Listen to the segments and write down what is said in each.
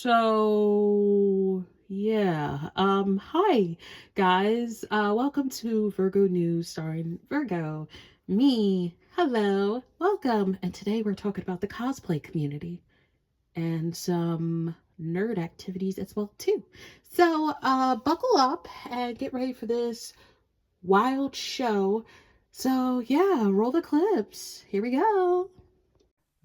Hi guys. Welcome to Virgo News starring Virgo. Me. Hello. Welcome. And today we're talking about the cosplay community and some nerd activities as well too. Buckle up and get ready for this wild show. Roll the clips. Here we go.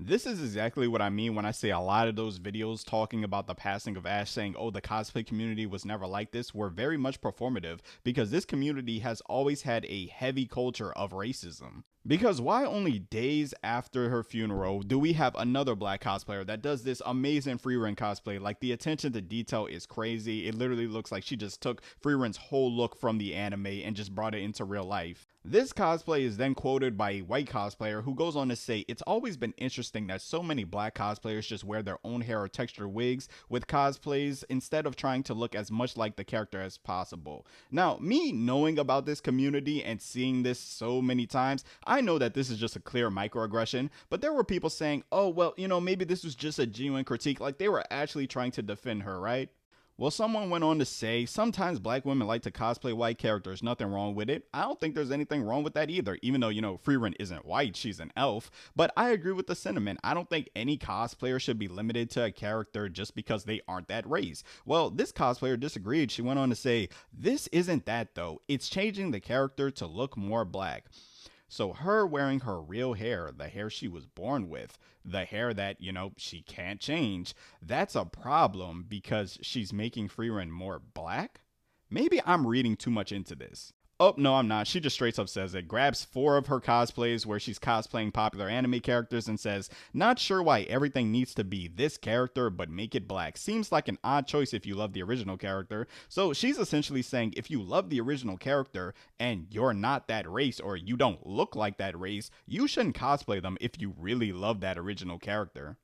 This is exactly what I mean when I say a lot of those videos talking about the passing of Ash saying, oh, the cosplay community was never like this, were very much performative because this community has always had a heavy culture of racism. Because why only days after her funeral do we have another black cosplayer that does this amazing Freerun cosplay? Like, the attention to detail is crazy. It literally looks like she just took Freerun's whole look from the anime and just brought it into real life. This cosplay is then quoted by a white cosplayer who goes on to say, it's always been interesting that so many black cosplayers just wear their own hair or textured wigs with cosplays instead of trying to look as much like the character as possible. Now, me knowing about this community and seeing this so many times, I know that this is just a clear microaggression, but there were people saying, oh, well, maybe this was just a genuine critique, like they were actually trying to defend her, right? Well, someone went on to say, sometimes black women like to cosplay white characters, nothing wrong with it. I don't think there's anything wrong with that either, even though, Freerun isn't white, she's an elf. But I agree with the sentiment. I don't think any cosplayer should be limited to a character just because they aren't that race. Well, this cosplayer disagreed. She went on to say, this isn't that though. It's changing the character to look more black. So her wearing her real hair, the hair she was born with, the hair that, she can't change, that's a problem because she's making Freerun more black? Maybe I'm reading too much into this. Oh, no, I'm not. She just straight up says it. Grabs 4 of her cosplays where she's cosplaying popular anime characters and says, not sure why everything needs to be this character, but make it black. Seems like an odd choice if you love the original character. So she's essentially saying if you love the original character and you're not that race or you don't look like that race, you shouldn't cosplay them if you really love that original character.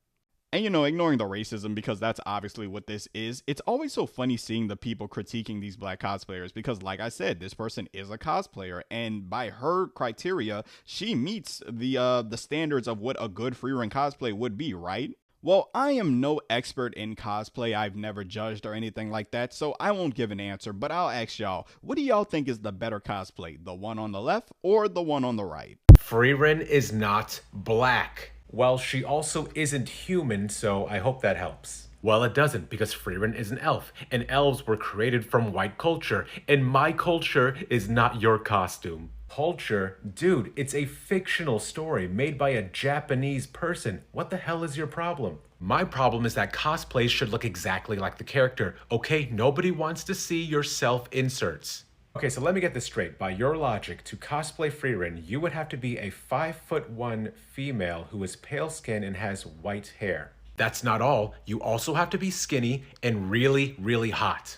And ignoring the racism because that's obviously what this is, it's always so funny seeing the people critiquing these black cosplayers because, like I said, this person is a cosplayer and by her criteria, she meets the standards of what a good freerun cosplay would be, right? Well, I am no expert in cosplay. I've never judged or anything like that, so I won't give an answer, but I'll ask y'all, what do y'all think is the better cosplay, the one on the left or the one on the right? Freerun is not black. Well, she also isn't human, so I hope that helps. Well, it doesn't, because Freerun is an elf, and elves were created from white culture, and my culture is not your costume. Culture? Dude, it's a fictional story made by a Japanese person. What the hell is your problem? My problem is that cosplays should look exactly like the character, okay? Nobody wants to see your self-inserts. Okay, so let me get this straight. By your logic, to cosplay Freerun, you would have to be a 5'1" female who is pale skinned and has white hair. That's not all. You also have to be skinny and really, really hot.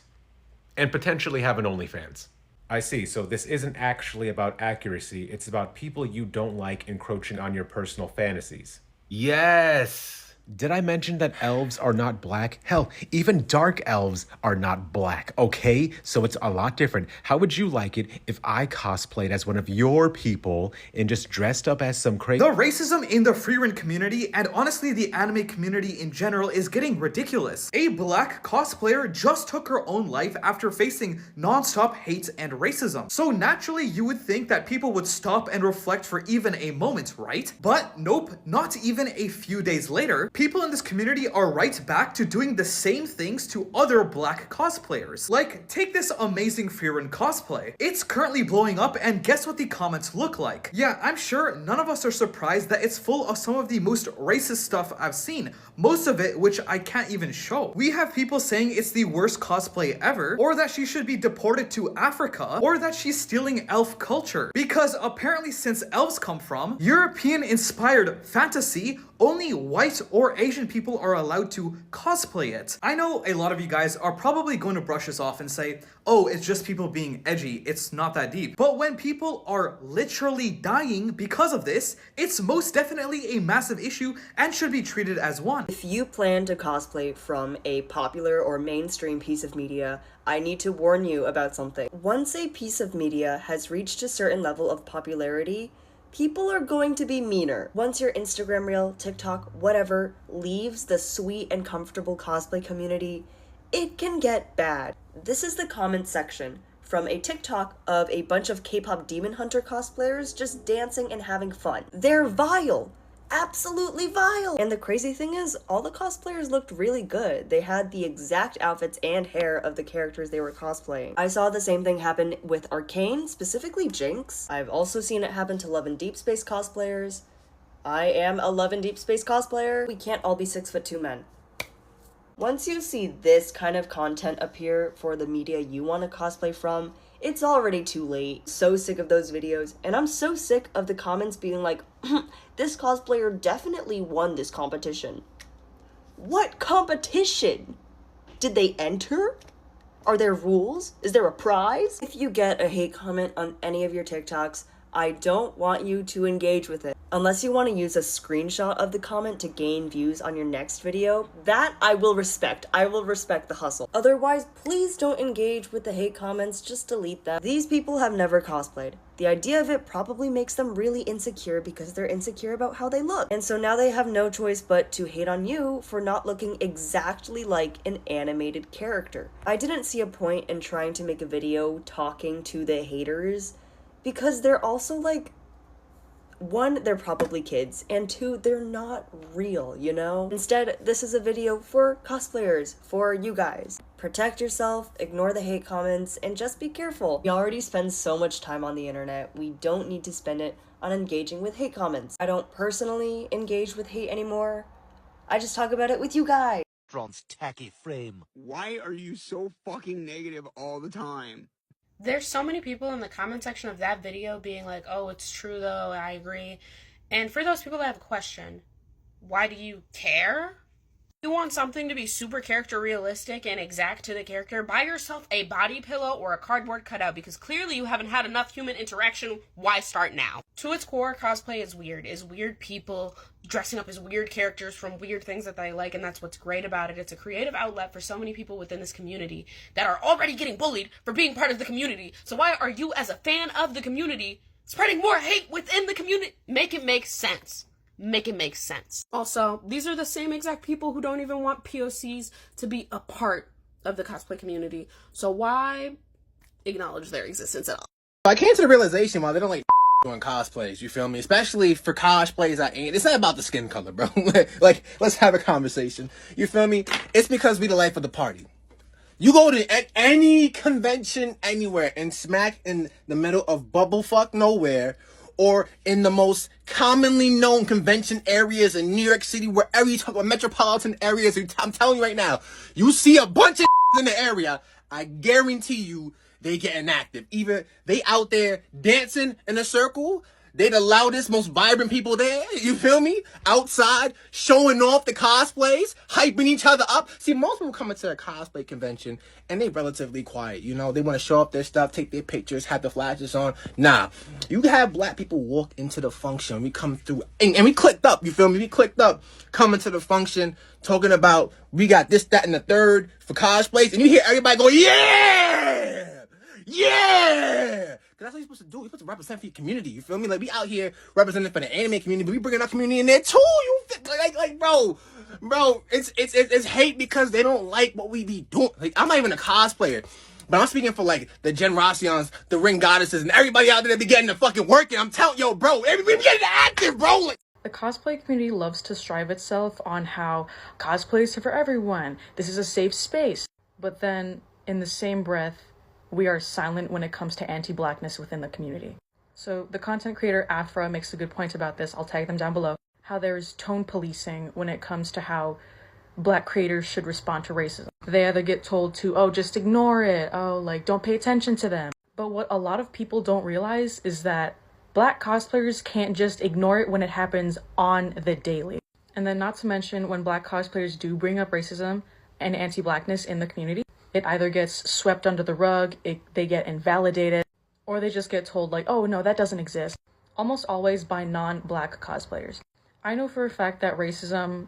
And potentially have an OnlyFans. I see, so this isn't actually about accuracy, it's about people you don't like encroaching on your personal fantasies. Yes! Did I mention that elves are not black? Hell, even dark elves are not black, okay? So it's a lot different. How would you like it if I cosplayed as one of your people and just dressed up as some crazy— The racism in the freerun community, and honestly the anime community in general, is getting ridiculous. A black cosplayer just took her own life after facing non-stop hate and racism. So naturally you would think that people would stop and reflect for even a moment, right? But nope, not even a few days later, people in this community are right back to doing the same things to other black cosplayers. Like, take this amazing freerun cosplay. It's currently blowing up, and guess what the comments look like? Yeah, I'm sure none of us are surprised that it's full of some of the most racist stuff I've seen, most of it which I can't even show. We have people saying it's the worst cosplay ever, or that she should be deported to Africa, or that she's stealing elf culture. Because apparently since elves come from European-inspired fantasy, only white or Asian people are allowed to cosplay it. I know a lot of you guys are probably going to brush this off and say, oh, it's just people being edgy, it's not that deep. But when people are literally dying because of this, it's most definitely a massive issue and should be treated as one. If you plan to cosplay from a popular or mainstream piece of media, I need to warn you about something. Once a piece of media has reached a certain level of popularity, people are going to be meaner. Once your Instagram reel, TikTok, whatever, leaves the sweet and comfortable cosplay community, it can get bad. This is the comment section from a TikTok of a bunch of K-pop Demon Hunter cosplayers just dancing and having fun. They're vile. Absolutely vile. And the crazy thing is, all the cosplayers looked really good. They had the exact outfits and hair of the characters they were cosplaying. I saw the same thing happen with Arcane, specifically Jinx. I've also seen it happen to Love and Deep Space cosplayers. I am a Love and Deep Space cosplayer. We can't all be 6'2" men. Once you see this kind of content appear for the media you want to cosplay from, it's already too late. So sick of those videos, and I'm so sick of the comments being like, this cosplayer definitely won this competition. What competition? Did they enter? Are there rules? Is there a prize? If you get a hate comment on any of your TikToks, I don't want you to engage with it. Unless you want to use a screenshot of the comment to gain views on your next video, that I will respect. I will respect the hustle. Otherwise, please don't engage with the hate comments, just delete them. These people have never cosplayed. The idea of it probably makes them really insecure because they're insecure about how they look. And so now they have no choice but to hate on you for not looking exactly like an animated character. I didn't see a point in trying to make a video talking to the haters because they're also like, one, they're probably kids, and two, they're not real, you know? Instead, this is a video for cosplayers, for you guys. Protect yourself, ignore the hate comments, and just be careful. We already spend so much time on the internet, we don't need to spend it on engaging with hate comments. I don't personally engage with hate anymore. I just talk about it with you guys. Ron's tacky frame. Why are you so fucking negative all the time? There's so many people in the comment section of that video being like, oh, it's true though, I agree. And for those people that have a question, why do you care? You want something to be super character realistic and exact to the character, buy yourself a body pillow or a cardboard cutout because clearly you haven't had enough human interaction. Why start now? To its core, cosplay is weird people dressing up as weird characters from weird things that they like, and that's what's great about it. It's a creative outlet for so many people within this community that are already getting bullied for being part of the community. So why are you, as a fan of the community, spreading more hate within the community? Make it make sense. Make it make sense. Also, these are the same exact people who don't even want POCs to be a part of the cosplay community. So why acknowledge their existence at all? I came to the realization why they don't like doing cosplays, you feel me? Especially for cosplays that ain't. It's not about the skin color, bro. Like, let's have a conversation. You feel me? It's because we the life of the party. You go to any convention anywhere and smack in the middle of bubblefuck nowhere, or in the most commonly known convention areas in New York City, wherever you talk about metropolitan areas, I'm telling you right now, you see a bunch of in the area, I guarantee you they getting active. Either they out there dancing in a circle, they the loudest, most vibrant people there, you feel me? Outside, showing off the cosplays, hyping each other up. See, most people come into a cosplay convention and they relatively quiet, you know? They want to show off their stuff, take their pictures, have the flashes on. Nah, you have black people walk into the function. We come through, and we clicked up, you feel me? We clicked up, coming to the function, talking about we got this, that, and the third for cosplays, and you hear everybody go, yeah! Yeah! That's what you're supposed to do. You're supposed to represent for your community. You feel me? Like, we out here representing for the anime community, but we bringing our community in there too. You like, bro, it's hate because they don't like what we be doing. Like, I'm not even a cosplayer, but I'm speaking for like the Gen Rossians, the Ring Goddesses, and everybody out there that be getting the fucking work. And I'm telling yo, bro, everybody be getting active, bro. Like, the cosplay community loves to strive itself on how cosplay is for everyone. This is a safe space. But then, in the same breath, we are silent when it comes to anti-blackness within the community. So the content creator Afra makes a good point about this. I'll tag them down below. How there's tone policing when it comes to how black creators should respond to racism. They either get told to, oh, just ignore it. Oh, like, don't pay attention to them. But what a lot of people don't realize is that black cosplayers can't just ignore it when it happens on the daily. And then not to mention when black cosplayers do bring up racism and anti-blackness in the community, it either gets swept under the rug, they get invalidated, or they just get told like, oh no, that doesn't exist. Almost always by non-black cosplayers. I know for a fact that racism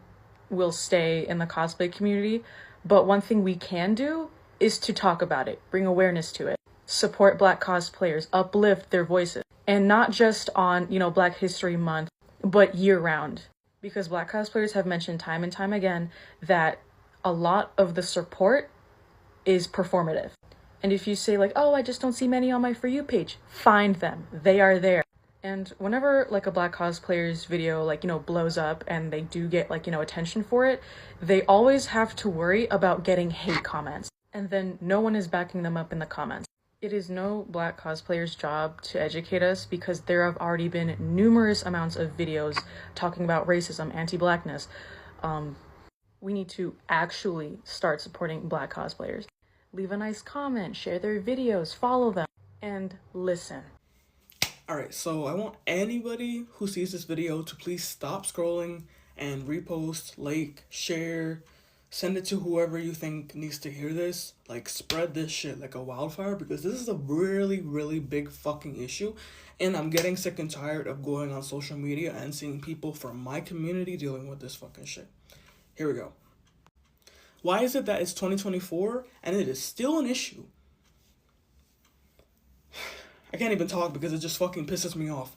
will stay in the cosplay community, but one thing we can do is to talk about it, bring awareness to it, support black cosplayers, uplift their voices. And not just on, Black History Month, but year round. Because Black cosplayers have mentioned time and time again that a lot of the support is performative. And if you say like, oh, I just don't see many on my For You page, find them. They are there. And whenever like a Black cosplayer's video blows up and they do get attention for it, they always have to worry about getting hate comments. And then no one is backing them up in the comments. It is no Black cosplayer's job to educate us because there have already been numerous amounts of videos talking about racism, anti-Blackness. We need to actually start supporting Black cosplayers. Leave a nice comment, share their videos, follow them, and listen. Alright, so I want anybody who sees this video to please stop scrolling and repost, like, share, send it to whoever you think needs to hear this. Like, spread this shit like a wildfire because this is a really, really big fucking issue. And I'm getting sick and tired of going on social media and seeing people from my community dealing with this fucking shit. Here we go. Why is it that it's 2024 and it is still an issue? I can't even talk because it just fucking pisses me off.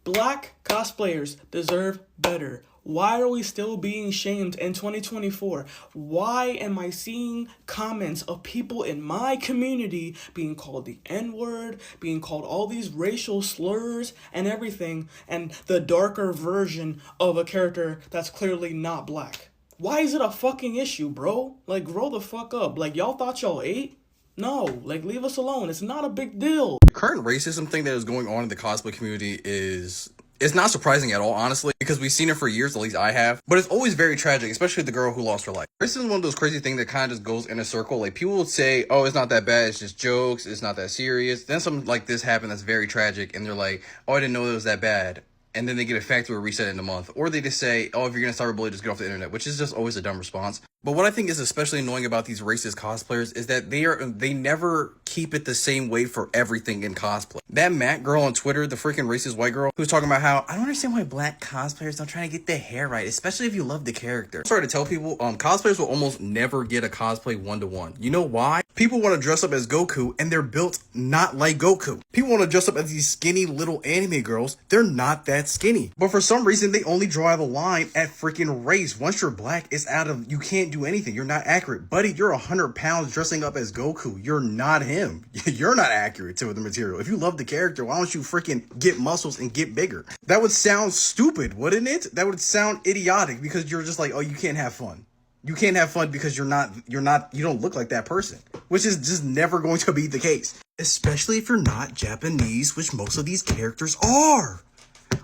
Black cosplayers deserve better. Why are we still being shamed in 2024? Why am I seeing comments of people in my community being called the N-word, being called all these racial slurs and everything, and the darker version of a character that's clearly not black? Why is it a fucking issue, bro? Like, grow the fuck up. Like, y'all thought y'all ate? No, like, leave us alone. It's not a big deal. The current racism thing that is going on in the cosplay community is not surprising at all, honestly, because we've seen it for years, at least I have. But it's always very tragic, especially the girl who lost her life. Racism is one of those crazy things that kind of just goes in a circle. Like, people will say, oh, it's not that bad, it's just jokes, it's not that serious. Then something like this happened that's very tragic, and they're like, oh, I didn't know it was that bad. And then they get a factory reset in a month. Or they just say, oh, if you're going to start rebellion, just get off the internet, which is just always a dumb response. But what I think is especially annoying about these racist cosplayers is that they never keep it the same way for everything in cosplay. That Matt girl on Twitter, the freaking racist white girl, who's talking about how, I don't understand why Black cosplayers don't try to get their hair right, especially if you love the character. I'm sorry to tell people, cosplayers will almost never get a cosplay one-to-one. You know why? People want to dress up as Goku, and they're built not like Goku. People want to dress up as these skinny little anime girls. They're not that skinny. But for some reason, they only draw the line at freaking race. Once you're black, it's out of, you can't do anything. You're not accurate. Buddy, you're 100 pounds dressing up as Goku. You're not him. You're not accurate to the material. If you love the character, why don't you freaking get muscles and get bigger? That would sound stupid, wouldn't it? That would sound idiotic because you're just like, oh, you can't have fun. You can't have fun because you don't look like that person, which is just never going to be the case. Especially if you're not Japanese, which most of these characters are.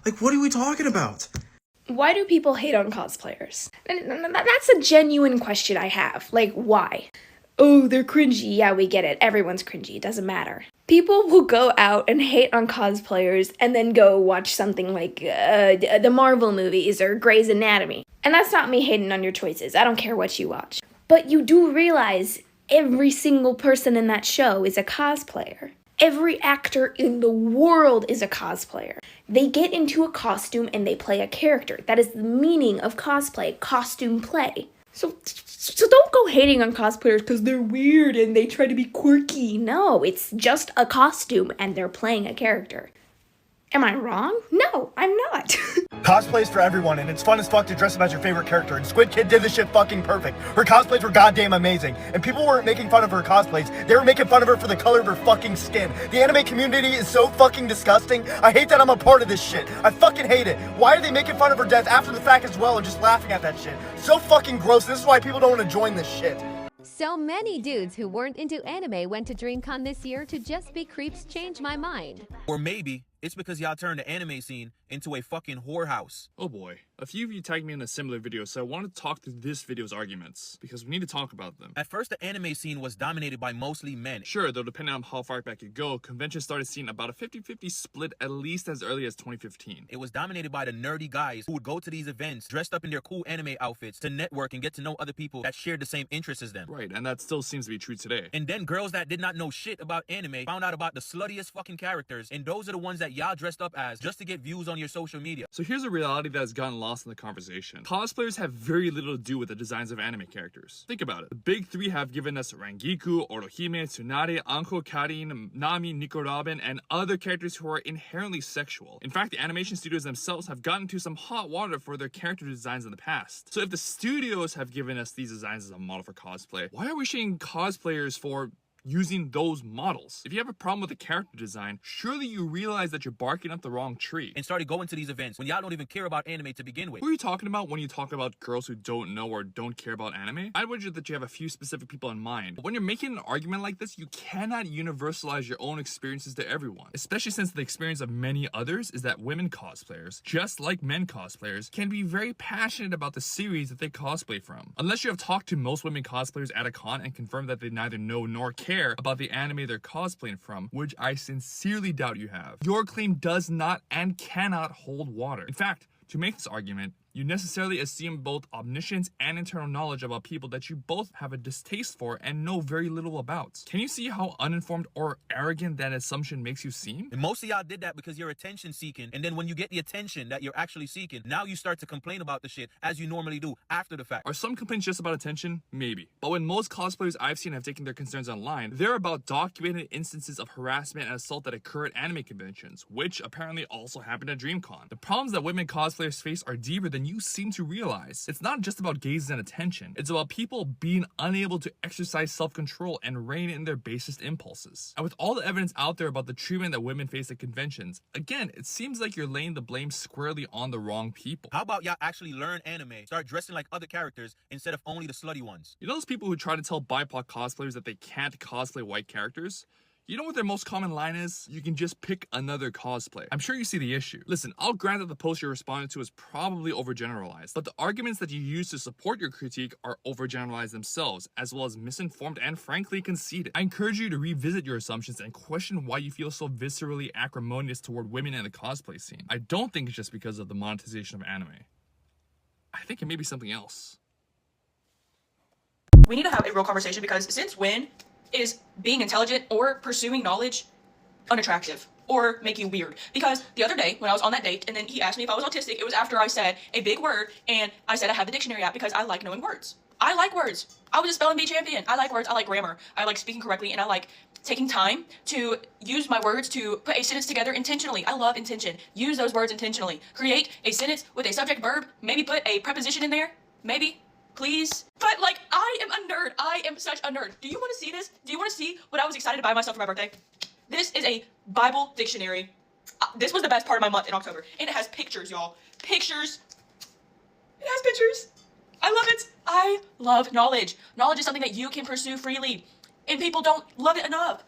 Like, what are we talking about? Why do people hate on cosplayers? That's a genuine question I have. Like, why? Oh, they're cringy. Yeah, we get it. Everyone's cringy. It doesn't matter. People will go out and hate on cosplayers and then go watch something like the Marvel movies or Grey's Anatomy. And that's not me hating on your choices. I don't care what you watch. But you do realize every single person in that show is a cosplayer. Every actor in the world is a cosplayer. They get into a costume and they play a character. That is the meaning of cosplay, costume play. So don't go hating on cosplayers because they're weird and they try to be quirky. No, it's just a costume and they're playing a character. Am I wrong? No, I'm not. Cosplay's for everyone, and it's fun as fuck to dress up as your favorite character, and Squid Kid did this shit fucking perfect. Her cosplays were goddamn amazing, and people weren't making fun of her cosplays, they were making fun of her for the color of her fucking skin. The anime community is so fucking disgusting. I hate that I'm a part of this shit. I fucking hate it. Why are they making fun of her death after the fact as well, and just laughing at that shit? So fucking gross. This is why people don't want to join this shit. So many dudes who weren't into anime went to DreamCon this year to just be creeps change my mind. Or maybe it's because y'all turned the anime scene into a fucking whorehouse. Oh boy, a few of you tagged me in a similar video, so I wanted to talk through this video's arguments, because we need to talk about them. At first, the anime scene was dominated by mostly men. Sure, though depending on how far back you go, conventions started seeing about a 50-50 split at least as early as 2015. It was dominated by the nerdy guys who would go to these events dressed up in their cool anime outfits to network and get to know other people that shared the same interests as them. Right, and that still seems to be true today. And then girls that did not know shit about anime found out about the sluttiest fucking characters, and those are the ones that that y'all dressed up as just to get views on your social media. So here's a reality that has gotten lost in the conversation. Cosplayers have very little to do with the designs of anime characters. Think about it. The big three have given us Rangiku, Orohime, Tsunade, Anko, Karin, Nami, Nico Robin, and other characters who are inherently sexual. In fact, the animation studios themselves have gotten into some hot water for their character designs in the past. So if the studios have given us these designs as a model for cosplay, why are we shaming cosplayers for using those models? If you have a problem with the character design, surely you realize that you're barking up the wrong tree. And started going to these events when y'all don't even care about anime to begin with. Who are you talking about when you talk about girls who don't know or don't care about anime? I'd wager that you have a few specific people in mind. But when you're making an argument like this, you cannot universalize your own experiences to everyone. Especially since the experience of many others is that women cosplayers, just like men cosplayers, can be very passionate about the series that they cosplay from. Unless you have talked to most women cosplayers at a con and confirmed that they neither know nor care about the anime they're cosplaying from, which I sincerely doubt you have, your claim does not and cannot hold water. In fact, to make this argument, you necessarily assume both omniscience and internal knowledge about people that you both have a distaste for and know very little about. Can you see how uninformed or arrogant that assumption makes you seem? And most of y'all did that because you're attention seeking, and then when you get the attention that you're actually seeking, now you start to complain about the shit as you normally do after the fact. Are some complaints just about attention? Maybe. But when most cosplayers I've seen have taken their concerns online, they're about documented instances of harassment and assault that occur at anime conventions, which apparently also happened at DreamCon. The problems that women cosplayers face are deeper than you seem to realize. It's not just about gazes and attention. It's about people being unable to exercise self-control and rein in their basest impulses. And with all the evidence out there about the treatment that women face at conventions, again, it seems like you're laying the blame squarely on the wrong people. How about y'all actually learn anime, start dressing like other characters instead of only the slutty ones? You know those people who try to tell BIPOC cosplayers that they can't cosplay white characters? You know what their most common line is? You can just pick another cosplay. I'm sure you see the issue. Listen, I'll grant that the post you're responding to is probably overgeneralized, but the arguments that you use to support your critique are overgeneralized themselves, as well as misinformed and frankly conceited. I encourage you to revisit your assumptions and question why you feel so viscerally acrimonious toward women in the cosplay scene. I don't think it's just because of the monetization of anime. I think it may be something else. We need to have a real conversation, because since when is being intelligent or pursuing knowledge unattractive or make you weird? Because the other day when I was on that date and then he asked me if I was autistic, it was after I said a big word and I said I have the dictionary app because I like knowing words. I like words. I was a spelling bee champion. I like words. I like grammar. I like speaking correctly, and I like taking time to use my words to put a sentence together intentionally. I love intention. Use those words intentionally. Create a sentence with a subject verb. Maybe put a preposition in there. Maybe. Please. But like, I am a nerd. I am such a nerd. Do you want to see this? Do you want to see what I was excited to buy myself for my birthday? This is a Bible dictionary. This was the best part of my month in October. And it has pictures, y'all. Pictures. It has pictures. I love it. I love knowledge. Knowledge is something that you can pursue freely. And people don't love it enough.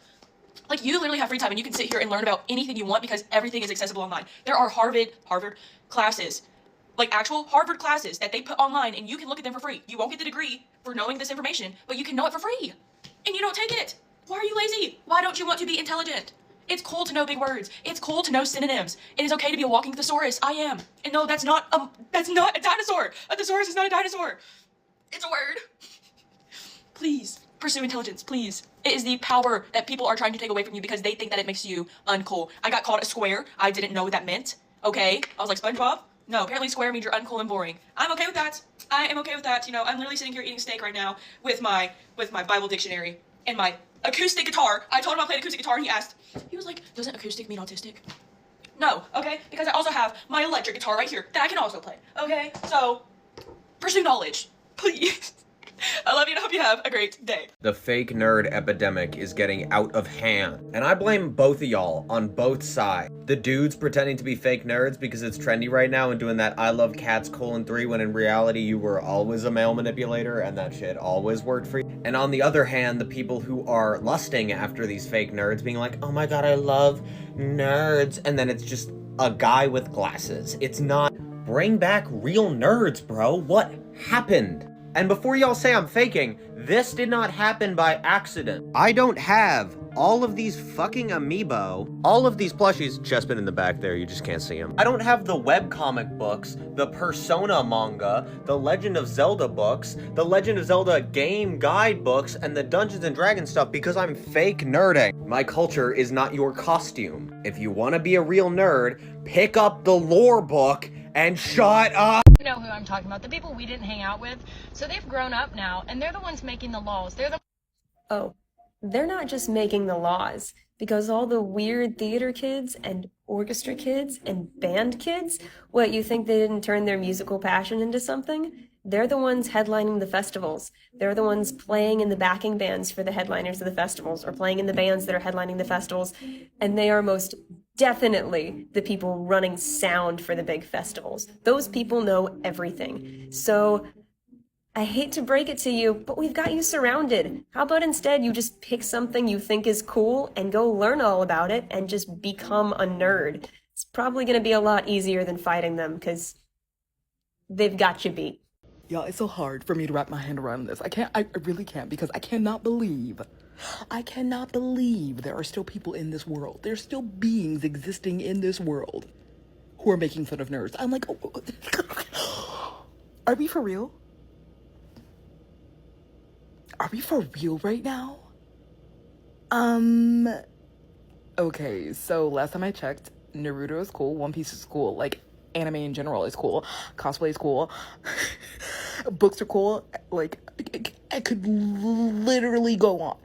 Like, you literally have free time and you can sit here and learn about anything you want because everything is accessible online. There are Harvard classes. Like actual Harvard classes that they put online, and you can look at them for free. You won't get the degree for knowing this information, but you can know it for free. And you don't take it. Why are you lazy? Why don't you want to be intelligent? It's cool to know big words. It's cool to know synonyms. It is okay to be a walking thesaurus. I am. And no, that's not a dinosaur. A thesaurus is not a dinosaur. It's a word. Please pursue intelligence, please. It is the power that people are trying to take away from you because they think that it makes you uncool. I got called a square. I didn't know what that meant. Okay? I was like, SpongeBob? No, apparently square means you're uncool and boring. I'm okay with that. I am okay with that. You know, I'm literally sitting here eating steak right now with my Bible dictionary and my acoustic guitar. I told him I played acoustic guitar and he was like, doesn't acoustic mean autistic? No, okay? Because I also have my electric guitar right here that I can also play. Okay? So, pursue knowledge. Please. I love you and I hope you have a great day. The fake nerd epidemic is getting out of hand, and I blame both of y'all on both sides. The dudes pretending to be fake nerds because it's trendy right now and doing that I love cats 3 when in reality you were always a male manipulator and that shit always worked for you. And on the other hand, the people who are lusting after these fake nerds being like, oh my god, I love nerds, and then it's just a guy with glasses. It's not. Bring back real nerds, bro. What happened? And before y'all say I'm faking, this did not happen by accident. I don't have all of these fucking amiibo, all of these plushies, Chespin in the back there, you just can't see them. I don't have the webcomic books, the Persona manga, the Legend of Zelda books, the Legend of Zelda game guide books, and the Dungeons and Dragons stuff because I'm fake nerding. My culture is not your costume. If you want to be a real nerd, pick up the lore book and shut up. You know who I'm talking about, the people we didn't hang out with. So they've grown up now, and they're the ones making the laws. They're the Oh, they're not just making the laws, because all the weird theater kids and orchestra kids and band kids, what, you think they didn't turn their musical passion into something? They're the ones headlining the festivals. They're the ones playing in the backing bands for the headliners of the festivals, or playing in the bands that are headlining the festivals. And they are most definitely the people running sound for the big festivals. Those people know everything. So I hate to break it to you, but we've got you surrounded. How about instead you just pick something you think is cool and go learn all about it and just become a nerd? It's probably going to be a lot easier than fighting them, because they've got you beat. Y'all, it's so hard for me to wrap my hand around this. I really can't, because I cannot believe there are still people in this world. There's still beings existing in this world who are making fun of nerds. I'm like, are we for real? Are we for real right now? Okay, so last time I checked, Naruto is cool, One Piece is cool, like, anime in general is cool, cosplay is cool, books are cool, like, I could literally go on.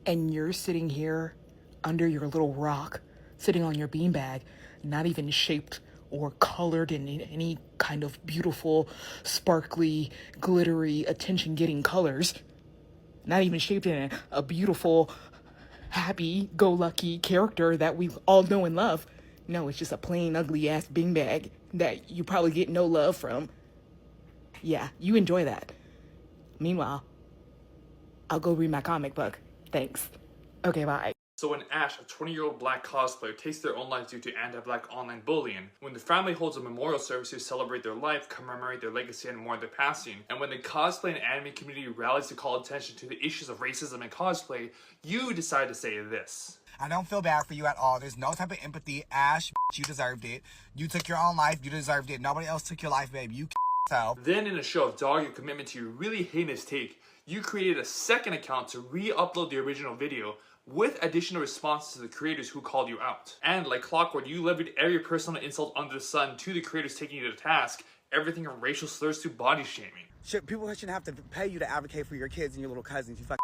And you're sitting here under your little rock, sitting on your beanbag, not even shaped or colored in any kind of beautiful, sparkly, glittery, attention-getting colors. Not even shaped in a beautiful, happy-go-lucky character that we all know and love. No, it's just a plain, ugly-ass beanbag that you probably get no love from. Yeah, you enjoy that. Meanwhile, I'll go read my comic book. Thanks. Okay, bye. So when Ash, a 20-year-old black cosplayer, takes their own lives due to anti-black online bullying, when the family holds a memorial service to celebrate their life, commemorate their legacy, and mourn their passing, and when the cosplay and anime community rallies to call attention to the issues of racism in cosplay, you decide to say this. I don't feel bad for you at all. There's no type of empathy. Ash, you deserved it. You took your own life. You deserved it. Nobody else took your life, babe. You yourself. Then in a show of dogging your commitment to your really heinous take, you created a second account to re-upload the original video with additional responses to the creators who called you out. And like clockwork, you levied every personal insult under the sun to the creators taking you to task, everything from racial slurs to body shaming. People shouldn't have to pay you to advocate for your kids and your little cousins. You fucking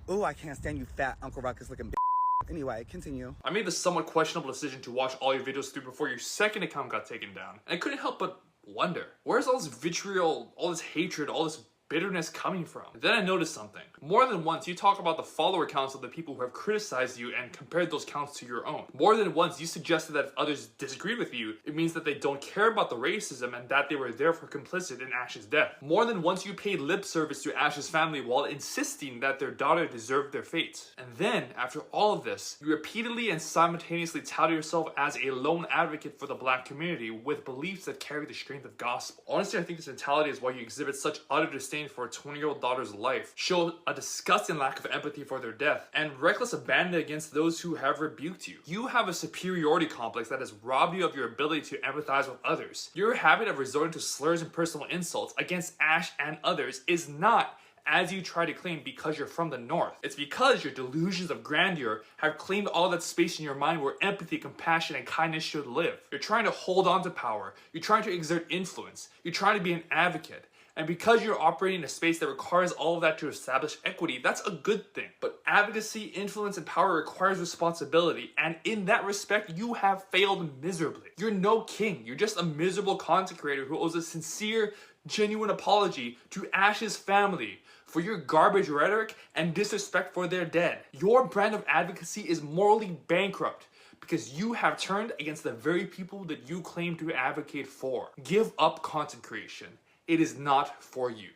ooh, I can't stand you fat Uncle Ruckus looking bitch. Anyway, continue. I made the somewhat questionable decision to watch all your videos through before your second account got taken down. And I couldn't help but wonder, where's all this vitriol, all this hatred, all this bitterness coming from? Then I noticed something. More than once, you talk about the follower counts of the people who have criticized you and compared those counts to your own. More than once, you suggested that if others disagreed with you, it means that they don't care about the racism and that they were therefore complicit in Ash's death. More than once, you paid lip service to Ash's family while insisting that their daughter deserved their fate. And then, after all of this, you repeatedly and simultaneously touted yourself as a lone advocate for the black community with beliefs that carry the strength of gospel. Honestly, I think this mentality is why you exhibit such utter disdain for a 20-year-old daughter's life, show a disgusting lack of empathy for their death, and reckless abandon against those who have rebuked you. You have a superiority complex that has robbed you of your ability to empathize with others. Your habit of resorting to slurs and personal insults against Ash and others is not, as you try to claim, because you're from the north. It's because your delusions of grandeur have claimed all that space in your mind where empathy, compassion, and kindness should live. You're trying to hold on to power. You're trying to exert influence. You're trying to be an advocate. And because you're operating in a space that requires all of that to establish equity, that's a good thing. But advocacy, influence, and power requires responsibility, and in that respect, you have failed miserably. You're no king. You're just a miserable content creator who owes a sincere, genuine apology to Ash's family for your garbage rhetoric and disrespect for their dead. Your brand of advocacy is morally bankrupt because you have turned against the very people that you claim to advocate for. Give up content creation. It is not for you.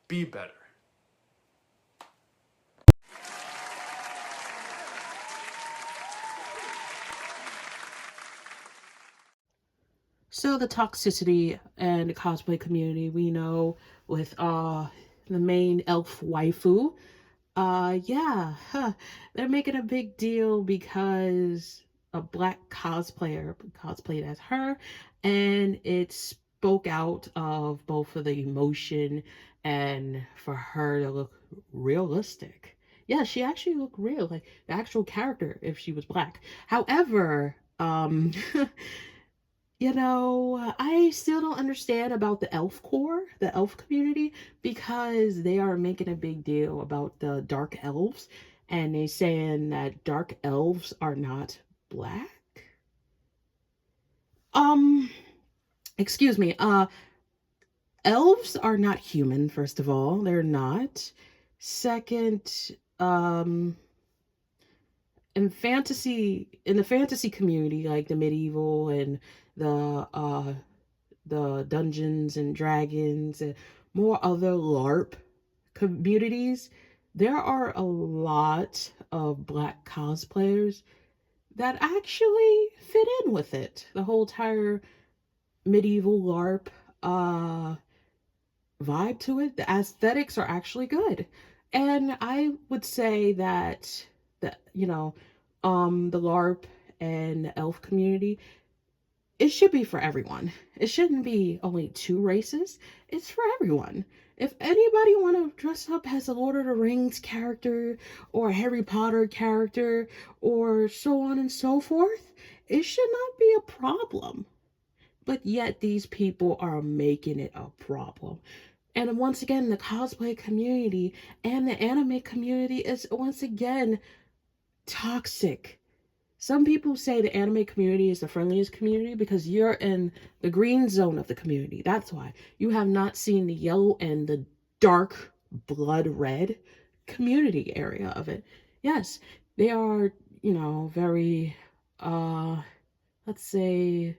Be better. So the toxicity and cosplay community, we know with the main elf waifu. Yeah, they're making a big deal because a black cosplayer cosplayed as her, and it spoke out of both of the emotion and for her to look realistic. Yeah, she actually looked real, like the actual character if she was black. However, I still don't understand about the elf core, the elf community, because they are making a big deal about the dark elves, and they saying that dark elves are not black. Um, excuse me. Elves are not human, first of all. They're not. Second, in the fantasy community, like the medieval and the Dungeons and Dragons and more other LARP communities, there are a lot of black cosplayers that actually fit in with it. The whole entire medieval LARP vibe to it. The aesthetics are actually good. And I would say that the LARP and elf community, it should be for everyone. It shouldn't be only two races. It's for everyone. If anybody want to dress up as a Lord of the Rings character or a Harry Potter character or so on and so forth, it should not be a problem. But yet these people are making it a problem. And once again, the cosplay community and the anime community is once again toxic. Some people say the anime community is the friendliest community because you're in the green zone of the community. That's why. You have not seen the yellow and the dark blood red community area of it. Yes, they are, very, let's say,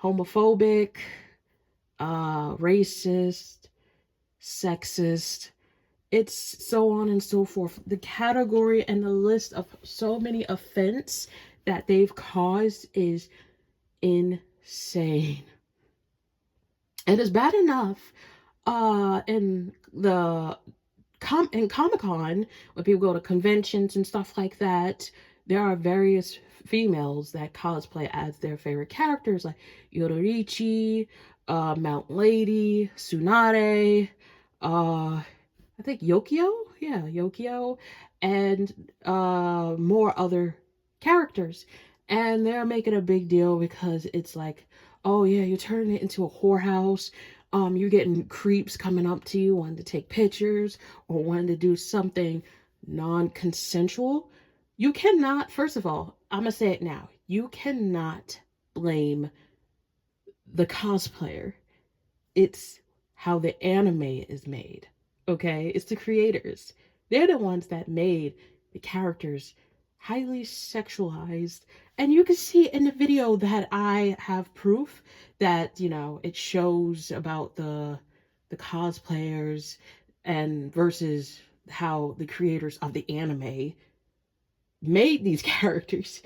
homophobic, racist, sexist. It's so on and so forth. The category and the list of so many offense that they've caused is insane. It is bad enough in Comic-Con, when people go to conventions and stuff like that, there are various females that cosplay as their favorite characters, like Yororichi, Mount Lady, Tsunade, I think Yokio, yeah, Yokio, and more other characters. And they're making a big deal because it's like, oh yeah, you're turning it into a whorehouse. You're getting creeps coming up to you wanting to take pictures or wanting to do something non-consensual. You cannot, first of all, I'm gonna say it now, you cannot blame the cosplayer. It's how the anime is made. Okay? It's the creators. They're the ones that made the characters highly sexualized. And you can see in the video that I have proof that, it shows about the cosplayers and versus how the creators of the anime made these characters.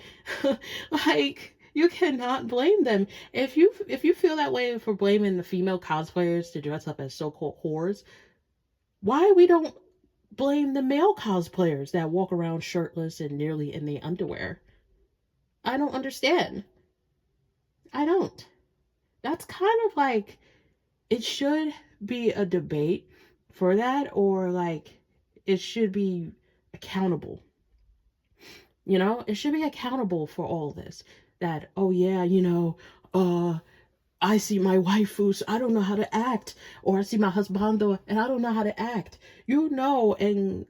Like, you cannot blame them. If you feel that way for blaming the female cosplayers to dress up as so-called whores, why we don't blame the male cosplayers that walk around shirtless and nearly in their underwear? I don't understand. I don't. That's kind of like, it should be a debate for that, or like it should be accountable. It should be accountable for all this. That, oh yeah, I see my waifus, I don't know how to act. Or I see my husbando and I don't know how to act. In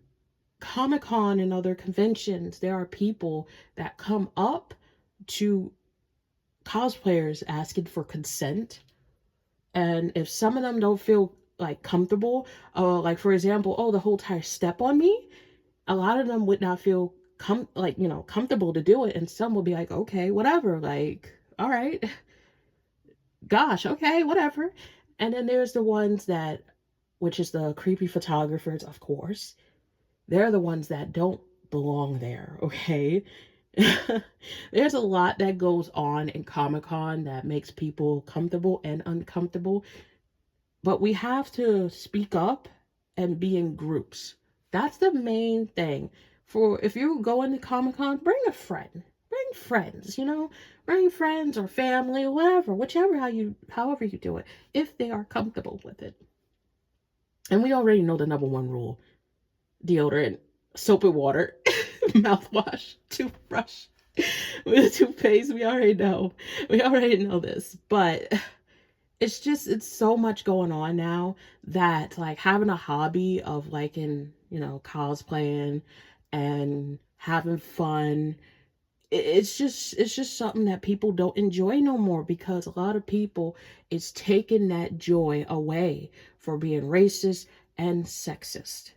Comic-Con and other conventions, there are people that come up to cosplayers asking for consent. And if some of them don't feel like comfortable, like for example, oh, the whole entire step on me, a lot of them would not feel comfortable to do it. And some will be like, okay, whatever, like, all right, gosh, okay, whatever. And then there's the ones that, which is the creepy photographers, of course. They're the ones that don't belong there, okay? There's a lot that goes on in Comic-Con that makes people comfortable and uncomfortable. But we have to speak up and be in groups. That's the main thing. For if you're going to Comic-Con, bring a friend. Bring friends, bring friends or family or whatever, however you do it, if they are comfortable with it. And we already know the number one rule: deodorant, soap and water, mouthwash, toothbrush, toothpaste. We already know. We already know this. But it's so much going on now that like having a hobby of like cosplaying and having fun, it's just something that people don't enjoy no more, because a lot of people is taking that joy away for being racist and sexist.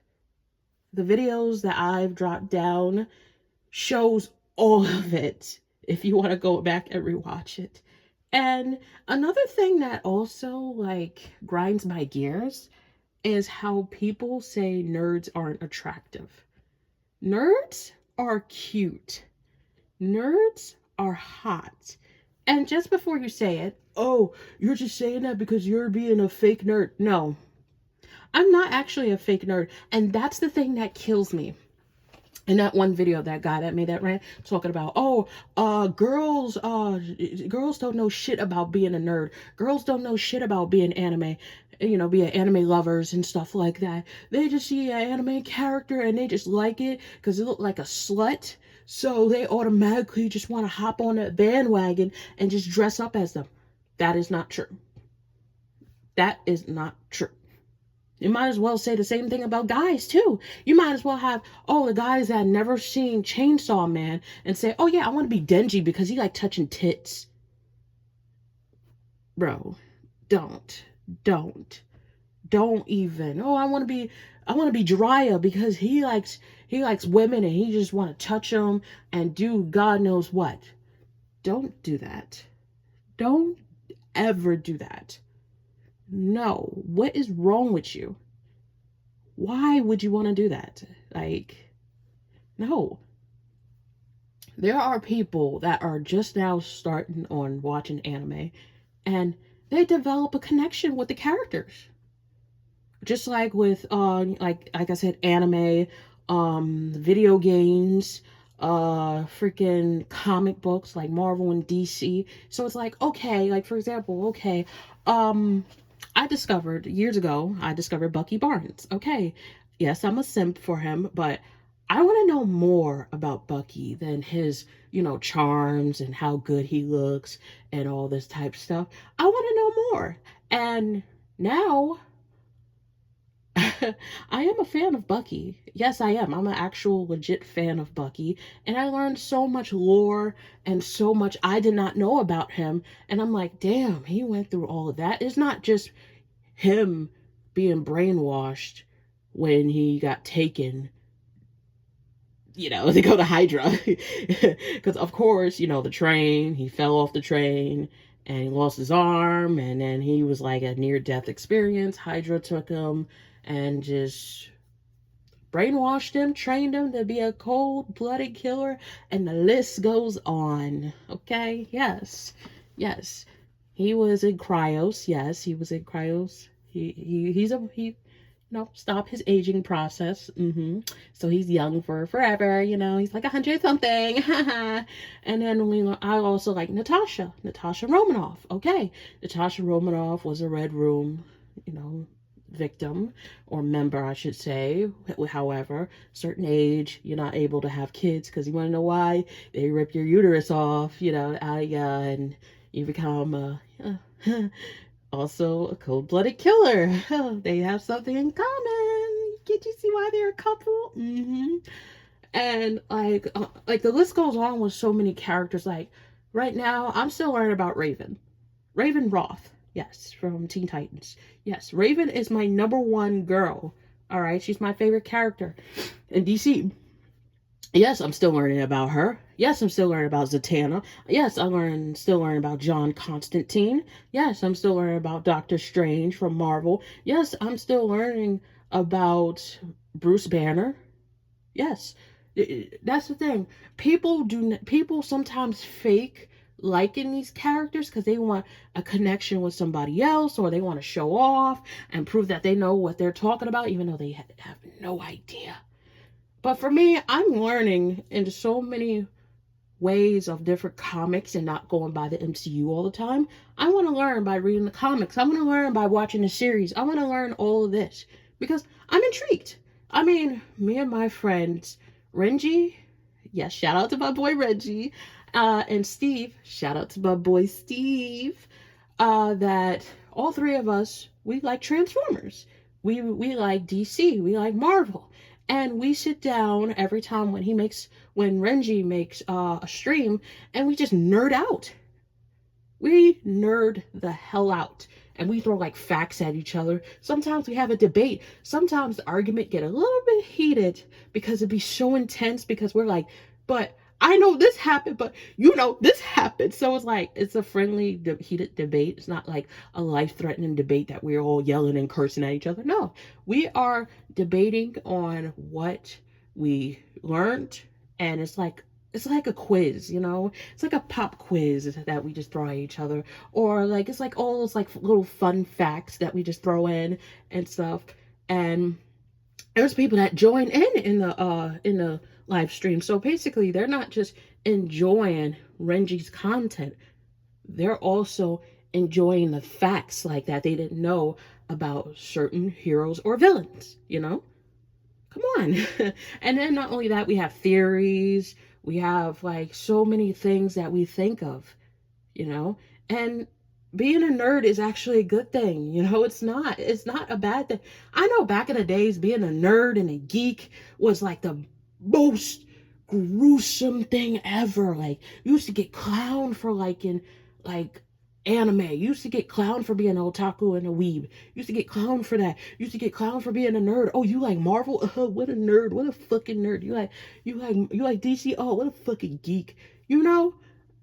The videos that I've dropped down shows all of it if you want to go back and rewatch it. And another thing that also like grinds my gears is how people say nerds aren't attractive. Nerds are cute. Nerds are hot. And just before you say it, oh, you're just saying that because you're being a fake nerd. No, I'm not actually a fake nerd. And that's the thing that kills me. In that one video, that guy that made that rant talking about, girls don't know shit about being a nerd. Girls don't know shit about being anime, being anime lovers and stuff like that. They just see an anime character and they just like it because it look like a slut. So they automatically just want to hop on that bandwagon and just dress up as them. That is not true. That is not true. You might as well say the same thing about guys, too. You might as well have, the guys that never seen Chainsaw Man and say, oh, yeah, I want to be Denji because he like touching tits. Bro, don't even. Oh, I want to be Jiraiya because he likes women and he just want to touch them and do God knows what. Don't do that. Don't ever do that. No. What is wrong with you? Why would you want to do that? Like, no. There are people that are just now starting on watching anime and they develop a connection with the characters. Just like with like I said, anime, video games, freaking comic books like Marvel and DC. So it's like, okay, like for example, okay, years ago I discovered Bucky Barnes. Okay, yes, I'm a simp for him, but I want to know more about Bucky than his, charms and how good he looks and all this type of stuff. I want to know more. And now I am a fan of Bucky. Yes, I am. I'm an actual legit fan of Bucky. And I learned so much lore and so much I did not know about him. And I'm like, damn, he went through all of that. It's not just him being brainwashed when he got taken, to go to Hydra. Because, of course, the train, he fell off the train and he lost his arm. And then he was like a near-death experience. Hydra took him and just brainwashed him, trained him to be a cold-blooded killer, and the list goes on. Okay? Yes. He was in cryos. Yes, he was in cryos. He stop his aging process. So he's young for forever, he's like 100 something. And then I also like Natasha Romanoff. Okay. Natasha Romanoff was a Red Room, victim or member, I should say. However, certain age, you're not able to have kids because you want to know why? They rip your uterus off, and you become also a cold-blooded killer. They have something in common. Can't you see why they're a couple? And like the list goes on with so many characters. Like right now, I'm still learning about Raven Roth. Yes, from Teen Titans. Yes, Raven is my number one girl. All right, she's my favorite character in DC. Yes, I'm still learning about her. Yes, I'm still learning about Zatanna. Yes, still learning about John Constantine. Yes, I'm still learning about Doctor Strange from Marvel. Yes, I'm still learning about Bruce Banner. Yes, that's the thing. People sometimes fake liking these characters because they want a connection with somebody else, or they want to show off and prove that they know what they're talking about, even though they have no idea. But for me, I'm learning in so many ways of different comics and not going by the MCU all the time. I want to learn by reading the comics. I want to learn by watching the series. I want to learn all of this because I'm intrigued. I mean, me and my friends, Renji, yes, shout out to my boy Renji, and Steve, shout out to my boy Steve, that all three of us, we like Transformers. We like DC. We like Marvel. And we sit down every time when Renji makes a stream, and we just nerd out. We nerd the hell out. And we throw like facts at each other. Sometimes we have a debate. Sometimes the argument get a little bit heated because it'd be so intense because we're like, but I know this happened, but you know this happened. So it's like, it's a friendly, heated debate. It's not like a life-threatening debate that we're all yelling and cursing at each other. No, we are debating on what we learned, and it's like a quiz, you know? It's like a pop quiz that we just throw at each other. Or like, it's like all those like little fun facts that we just throw in and stuff. And there's people that join in the live stream. So basically they're not just enjoying Renji's content. They're also enjoying the facts like that they didn't know about certain heroes or villains, you know? Come on. And then not only that, we have theories, we have like so many things that we think of, you know? And being a nerd is actually a good thing, you know? It's not a bad thing. I know back in the days, being a nerd and a geek was like the most gruesome thing ever. Like, you used to get clowned for liking like anime. You used to get clowned for being an otaku and a weeb. You used to get clowned for that. You used to get clowned for being a nerd. Oh, you like Marvel? What a nerd. What a fucking nerd. You like DC? Oh, what a fucking geek. You know?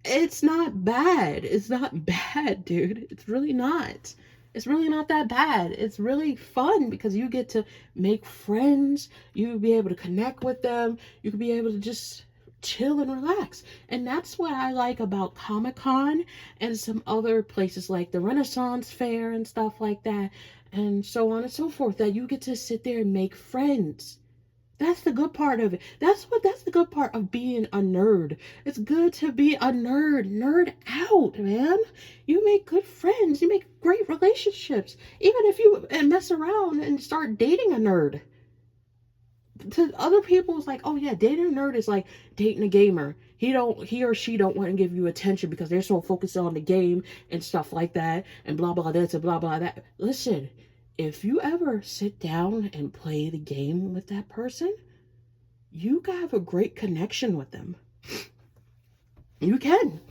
It's not bad. It's not bad, dude. It's really not. It's really not that bad. It's really fun because you get to make friends. You'll be able to connect with them. You can be able to just chill and relax. And that's what I like about Comic-Con and some other places like the Renaissance Fair and stuff like that, and so on and so forth, that you get to sit there and make friends. That's the good part of it. That's the good part of being a nerd. It's good to be a nerd. Nerd out, man. You make good friends. You make great relationships. Even if you mess around and start dating a nerd. To other people, it's like, oh yeah, dating a nerd is like dating a gamer. He or she don't want to give you attention because they're so focused on the game and stuff like that, and blah blah this and blah blah that. Listen, if you ever sit down and play the game with that person, you can have a great connection with them. You can.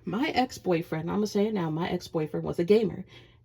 My ex-boyfriend, I'm gonna say it now, my ex-boyfriend was a gamer,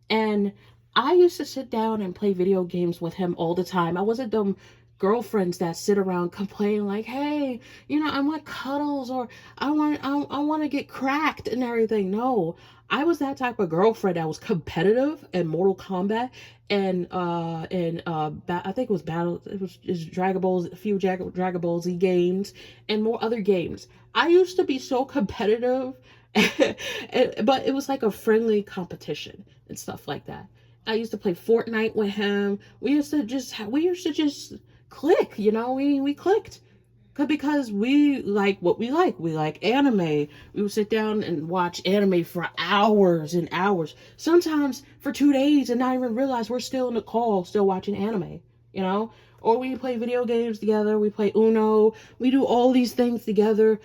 and I used to sit down and play video games with him all the time. I wasn't them girlfriends that sit around complaining like, hey, you know, I want cuddles, or I want to get cracked and everything. No, I was that type of girlfriend that was competitive in Mortal Kombat and I think it was Dragon Balls, a few Dragon Ball Z games and more other games. I used to be so competitive, but it was like a friendly competition and stuff like that. I used to play Fortnite with him. We used to just click, you know, we clicked. Because we like what we like. We like anime. We would sit down and watch anime for hours and hours. Sometimes for 2 days and not even realize we're still in the call, still watching anime, you know? Or we play video games together. We play Uno. We do all these things together.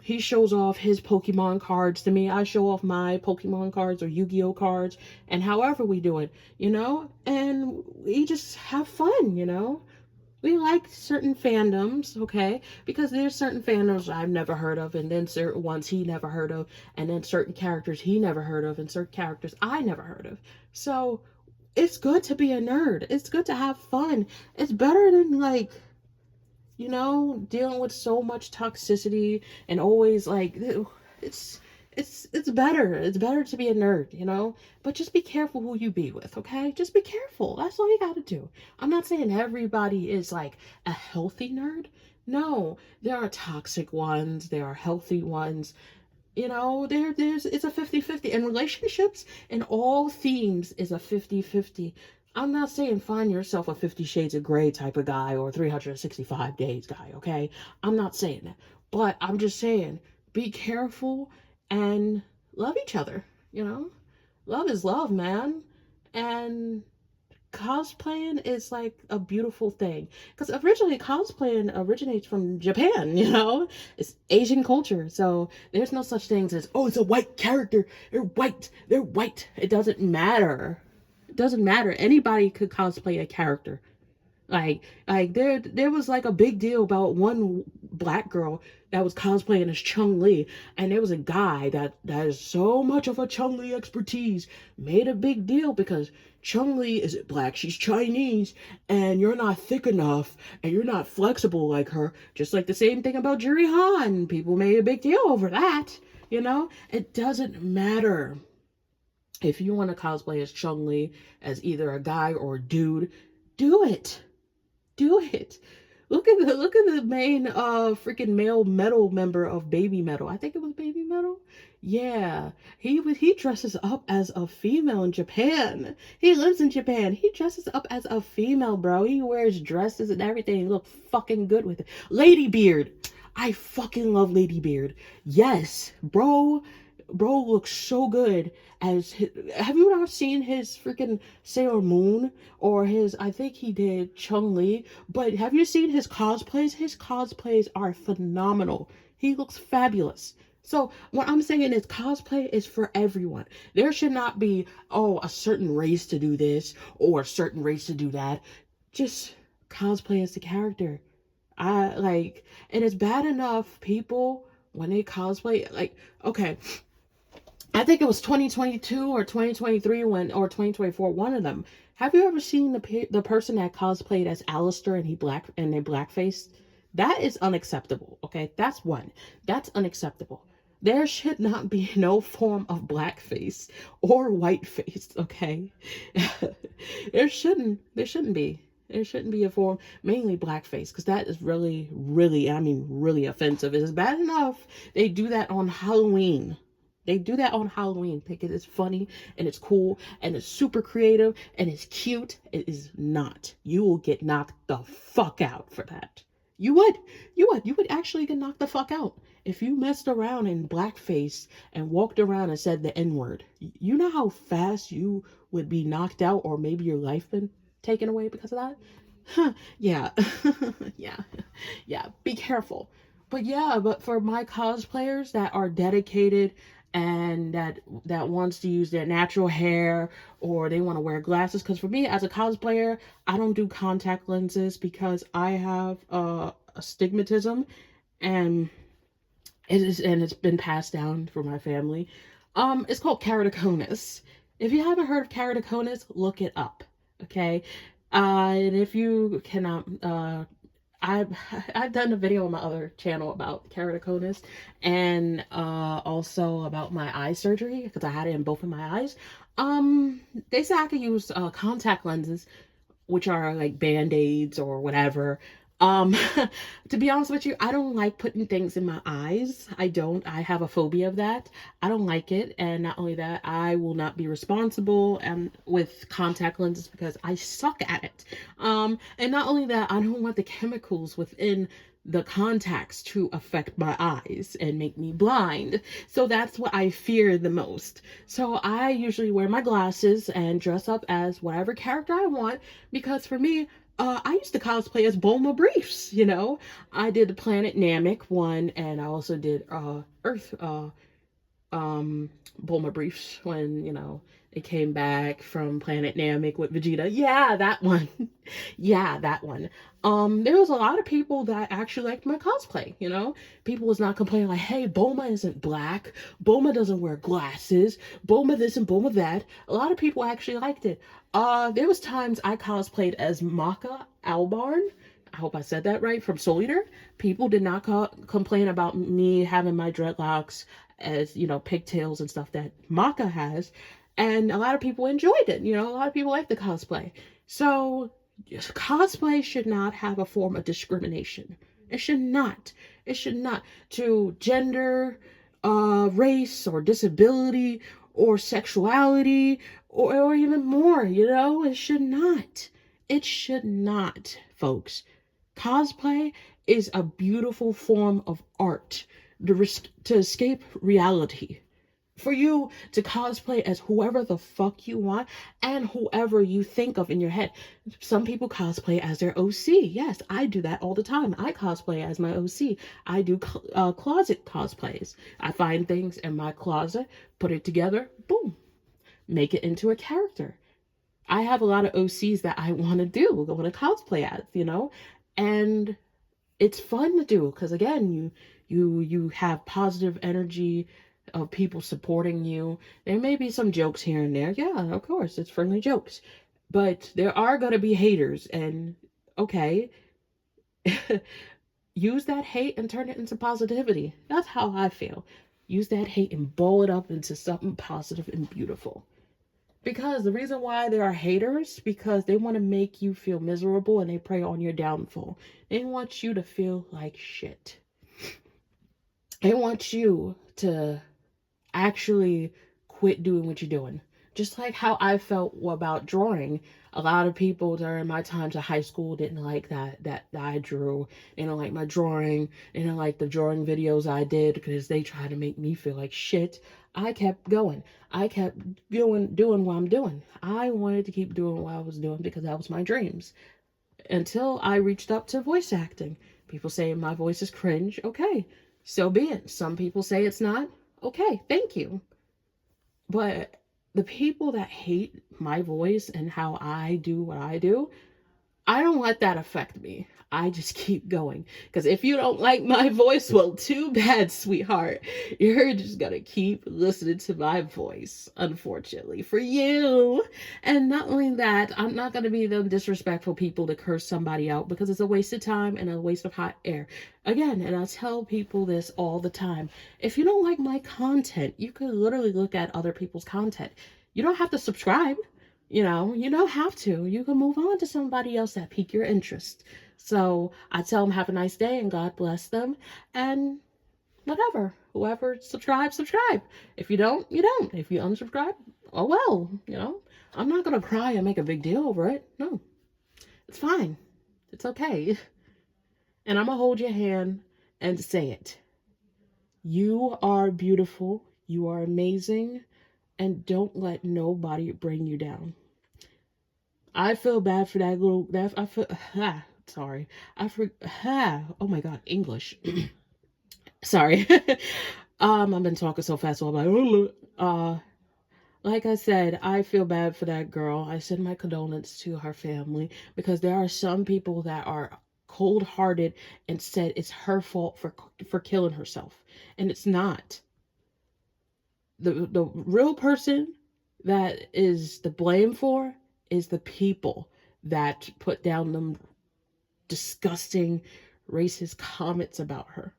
He shows off his Pokemon cards to me. I show off my Pokemon cards or Yu-Gi-Oh cards, and however we do it, you know, and we just have fun, you know. We like certain fandoms, okay, because there's certain fandoms I've never heard of, and then certain ones he never heard of, and then certain characters he never heard of, and certain characters I never heard of. So it's good to be a nerd. It's good to have fun. It's better than like, you know, dealing with so much toxicity and always like, it's better. It's better to be a nerd, you know? But just be careful who you be with, okay? Just be careful. That's all you gotta do. I'm not saying everybody is like a healthy nerd. No, there are toxic ones, there are healthy ones. You know, there's it's a 50-50. And relationships in all themes is a 50-50. I'm not saying find yourself a 50 shades of gray type of guy or 365 days guy, okay? I'm not saying that. But I'm just saying be careful and love each other, you know? Love is love, man. And cosplaying is like a beautiful thing because originally cosplaying originates from Japan, you know, it's Asian culture, so there's no such things as, oh, it's a white character, they're white, it doesn't matter. It doesn't matter, anybody could cosplay a character. Like there was like a big deal about one black girl that was cosplaying as Chung Li, and there was a guy that is so much of a Chung Li expertise made a big deal because Chung Li is black, she's Chinese, and you're not thick enough, and you're not flexible like her. Just like the same thing about Juri Han, people made a big deal over that. You know, it doesn't matter if you want to cosplay as Chung Li, as either a guy or a dude, do it. Do it. Look at the main freaking male metal member of Baby Metal. I think it was Baby Metal. Yeah, he dresses up as a female in Japan. He lives in Japan. He dresses up as a female, bro. He wears dresses and everything. He looks fucking good with it. Lady Beard. I fucking love Lady Beard. Yes, bro looks so good as his, have you not seen his freaking Sailor Moon or his, I think he did Chung Li, but have you seen his cosplays? His cosplays are phenomenal. He looks fabulous. So what I'm saying is cosplay is for everyone. There should not be, oh, a certain race to do this or a certain race to do that. Just cosplay as the character. I like, and it's bad enough people when they cosplay, like, okay, I think it was 2022 or 2023 or 2024, one of them. Have you ever seen the person that cosplayed as Alistair and they blackface? That is unacceptable. Okay, that's one. That's unacceptable. There should not be no form of blackface or whiteface. Okay, there shouldn't be. There shouldn't be a form, mainly blackface, because that is really, really, I mean, really offensive. It's bad enough they do that on Halloween. They do that on Halloween because it's funny and it's cool and it's super creative and it's cute. It is not. You will get knocked the fuck out for that. You would actually get knocked the fuck out if you messed around in blackface and walked around and said the N-word. You know how fast you would be knocked out, or maybe your life been taken away because of that? Huh, yeah. Yeah. Yeah. Be careful. But yeah, but for my cosplayers that are dedicated and that wants to use their natural hair or they want to wear glasses, because for me as a cosplayer, I don't do contact lenses because I have astigmatism, and it's been passed down for my family. It's called keratoconus. If you haven't heard of keratoconus, look it up. Okay. And if you cannot, I've I've done a video on my other channel about keratoconus, and also about my eye surgery because I had it in both of my eyes. They said I could use contact lenses, which are like band-aids or whatever. Um, to be honest with you, I don't like putting things in my eyes. I don't. I have a phobia of that. I don't like it. And not only that, I will not be responsible with contact lenses because I suck at it. And not only that, I don't want the chemicals within the contacts to affect my eyes and make me blind. So that's what I fear the most. So I usually wear my glasses and dress up as whatever character I want, because for me, I used to cosplay as Bulma Briefs, you know. I did the Planet Namek one, and I also did Earth Bulma Briefs when, you know, it came back from Planet Namek with Vegeta. Yeah, that one. Yeah, that one. There was a lot of people that actually liked my cosplay, you know? People was not complaining like, hey, Bulma isn't black. Bulma doesn't wear glasses. Bulma this and Bulma that. A lot of people actually liked it. There was times I cosplayed as Maka Albarn. I hope I said that right, from Soul Eater. People did not complain about me having my dreadlocks as pigtails and stuff that Maka has, and a lot of people enjoyed it. A lot of people like the cosplay. So cosplay should not have a form of discrimination. It should not. It should not. To gender, race, or disability, or sexuality, or even more. It should not. It should not, folks. Cosplay is a beautiful form of art to escape reality. For you to cosplay as whoever the fuck you want and whoever you think of in your head. Some people cosplay as their OC. Yes, I do that all the time. I cosplay as my OC. I do closet cosplays. I find things in my closet, put it together, boom, make it into a character. I have a lot of OCs that I want to do, I want to cosplay as, and it's fun to do because again, you have positive energy of people supporting you. There may be some jokes here and there. Yeah, of course, it's friendly jokes, but there are gonna be haters, and okay, use that hate and turn it into positivity. That's how I feel. Use that hate and bowl it up into something positive and beautiful. Because the reason why there are haters, because they want to make you feel miserable and they prey on your downfall. They want you to feel like shit. They want you to actually quit doing what you're doing. Just like how I felt about drawing. A lot of people during my times of high school didn't like that I drew. They don't like my drawing. They didn't like the drawing videos I did because they tried to make me feel like shit. I kept going. I kept doing what I'm doing. I wanted to keep doing what I was doing because that was my dreams. Until I reached up to voice acting. People say my voice is cringe. Okay, so be it. Some people say it's not. Okay, thank you. But the people that hate my voice and how I do what I do, I don't let that affect me. I just keep going. Because if you don't like my voice, well, too bad, sweetheart. You're just going to keep listening to my voice, unfortunately, for you. And not only that, I'm not going to be the disrespectful people to curse somebody out because it's a waste of time and a waste of hot air. Again, and I tell people this all the time. If you don't like my content, you could literally look at other people's content. You don't have to subscribe. You don't have to. You can move on to somebody else that pique your interest. So I tell them have a nice day and God bless them. And whatever. Whoever subscribe. If you don't, you don't. If you unsubscribe, oh well, I'm not going to cry and make a big deal over it. No. It's fine. It's okay. And I'm going to hold your hand and say it. You are beautiful. You are amazing. And don't let nobody bring you down. I feel bad for that little, I feel, sorry. Oh my God, English. Sorry. I've been talking so fast, so I'm like, like I said, I feel bad for that girl. I send my condolences to her family because there are some people that are cold-hearted and said it's her fault for killing herself. And it's not. The real person that is the blame for is the people that put down them disgusting racist comments about her.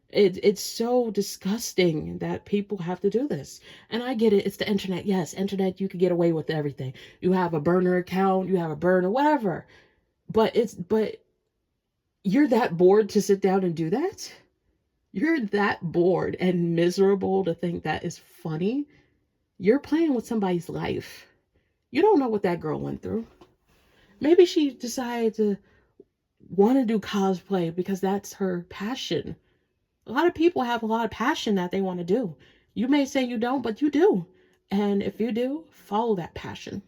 It's so disgusting that people have to do this. And I get it. It's the internet. Yes, internet, you can get away with everything. You have a burner account, you have a burner, whatever. But you're that bored to sit down and do that? You're that bored and miserable to think that is funny? You're playing with somebody's life. You don't know what that girl went through. Maybe she decided to want to do cosplay because that's her passion. A lot of people have a lot of passion that they want to do. You may say you don't, but you do. And if you do, follow that passion.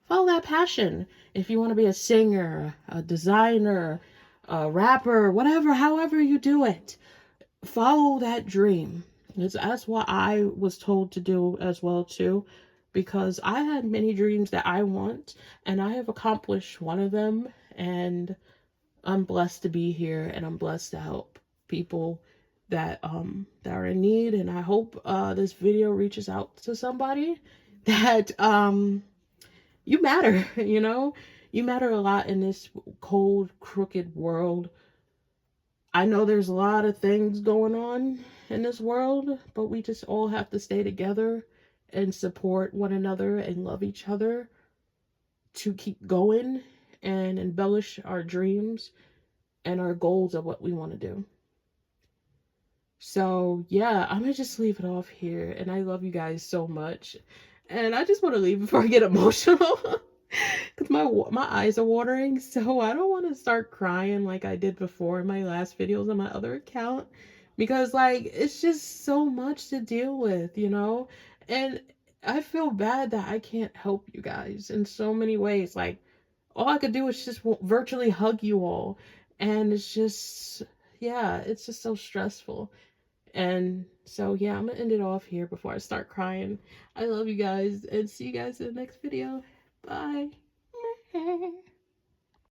Follow that passion. If you want to be a singer, a designer, a rapper, whatever, however you do it, follow that dream. That's what I was told to do as well too, because I had many dreams that I want, and I have accomplished one of them, and I'm blessed to be here, and I'm blessed to help people that are in need. And I hope this video reaches out to somebody that you matter. You matter a lot in this cold, crooked world. I know there's a lot of things going on, in this world, but we just all have to stay together and support one another and love each other to keep going and embellish our dreams and our goals of what we want to do. So, yeah, I'm gonna just leave it off here. And I love you guys so much. And I just want to leave before I get emotional because my eyes are watering. So, I don't want to start crying like I did before in my last videos on my other account because, like, it's just so much to deal with, you know? And I feel bad that I can't help you guys in so many ways. Like, all I could do is just virtually hug you all. And it's just, yeah, it's just so stressful. And so, yeah, I'm gonna end it off here before I start crying. I love you guys and see you guys in the next video. Bye.